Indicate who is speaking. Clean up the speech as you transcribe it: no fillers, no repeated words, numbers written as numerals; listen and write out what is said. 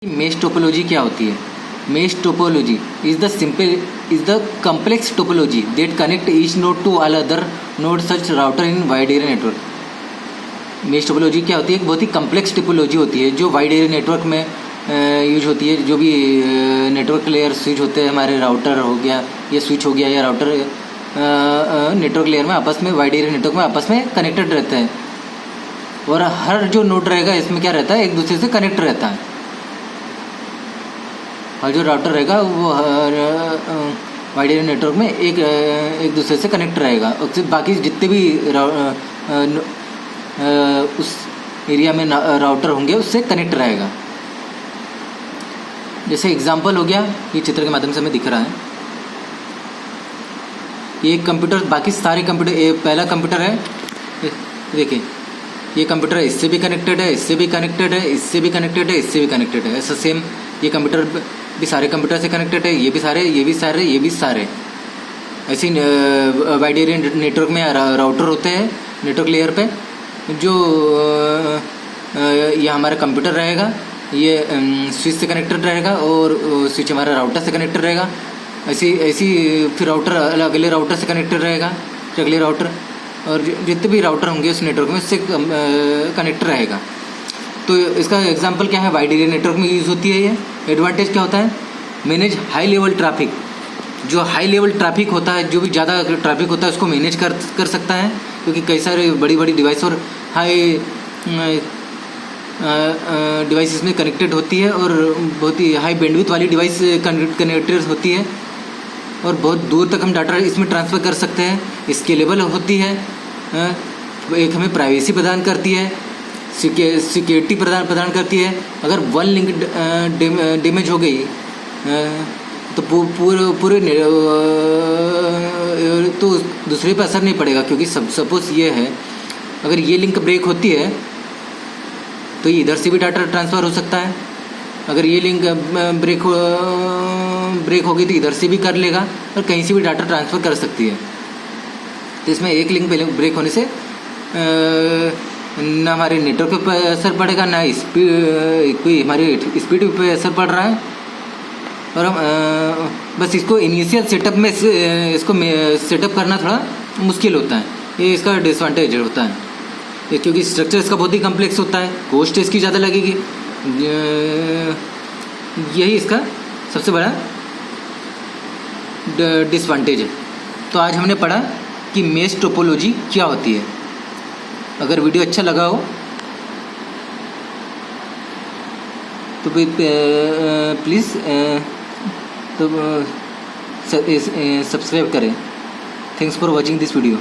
Speaker 1: Mesh topology क्या होती है? Mesh topology is the complex topology that connect each node to all other node such router in wide area network। Mesh topology क्या होती है? एक बहुत ही कम्प्लेक्स टोपोलॉजी होती है जो वाइड एरिया नेटवर्क में यूज होती है। जो भी नेटवर्क लेयर स्विच होते हैं, हमारे राउटर हो गया या स्विच हो गया या राउटर नेटवर्क लेयर में आपस में, वाइड एरिया नेटवर्क में आपस में कनेक्टेड रहते हैं। और हर जो नोड रहेगा इसमें क्या रहता है, एक दूसरे से कनेक्ट रहता है। और जो राउटर रहेगा वो वाइड एरिया नेटवर्क में एक दूसरे से कनेक्ट रहेगा। और बाकी जितने भी उस एरिया में राउटर होंगे उससे कनेक्ट रहेगा। जैसे एग्जांपल हो गया, ये चित्र के माध्यम से हमें दिख रहा है। ये कंप्यूटर, बाकी सारे कंप्यूटर, ये पहला कंप्यूटर है, देखिए ये कंप्यूटर इससे भी कनेक्टेड है, इससे भी कनेक्टेड है, इससे भी कनेक्टेड है, इससे भी कनेक्टेड है। ऐसा सेम ये कंप्यूटर भी सारे कंप्यूटर से कनेक्टेड है, ये भी सारे, ये भी सारे, ये भी सारे। ऐसे वाइड एरिया नेटवर्क में राउटर होते हैं नेटवर्क लेयर पे। जो ये हमारा कंप्यूटर रहेगा, ये स्विच से कनेक्टेड रहेगा और स्विच हमारा राउटर से कनेक्टेड रहेगा। ऐसी फिर राउटर अगले राउटर से कनेक्टेड रहेगा, फिर अगले राउटर, और जितने भी राउटर होंगे उस नेटवर्क में उससे कनेक्ट रहेगा। तो इसका एग्जांपल क्या है, वाइड एरिया नेटवर्क में यूज़ होती है। ये एडवांटेज क्या होता है, मैनेज हाई लेवल ट्रैफिक। जो हाई लेवल ट्रैफिक होता है, जो भी ज़्यादा ट्रैफिक होता है उसको मैनेज कर सकता है, क्योंकि कई सारे बड़ी बड़ी डिवाइस और हाई डिवाइस इसमें कनेक्टेड होती है और बहुत ही हाई बैंडविड्थ वाली डिवाइस कनेक्टेड होती है और बहुत दूर तक हम डाटा इसमें ट्रांसफ़र कर सकते हैं। स्केलेबल होती है, एक हमें प्राइवेसी प्रदान करती है, सिक्योरिटी प्रदान करती है। अगर वन लिंक डैमेज हो गई तो पूरे तो दूसरे पे असर नहीं पड़ेगा, क्योंकि सपोज ये है, अगर ये लिंक ब्रेक होती है तो ये इधर से भी डाटा ट्रांसफ़र हो सकता है। अगर ये लिंक ब्रेक होगी तो इधर से भी कर लेगा और कहीं से भी डाटा ट्रांसफ़र कर सकती है। तो इसमें एक लिंक ब्रेक होने से ना हमारे नेटवर्क पे असर पड़ेगा, ना कोई हमारी स्पीड पे असर पड़ रहा है। और हम बस इसको इनिशियल सेटअप में इसको सेटअप करना थोड़ा मुश्किल होता है। ये इसका डिसएडवांटेज होता है, क्योंकि स्ट्रक्चर इसका बहुत ही कम्प्लेक्स होता है, कॉस्ट इसकी ज़्यादा लगेगी। यही इसका सबसे बड़ा डिसएडवांटेज है। तो आज हमने पढ़ा कि मेश टोपोलॉजी क्या होती है। अगर वीडियो अच्छा लगा हो तो प्लीज़ सब्सक्राइब करें। Thanks for watching this video.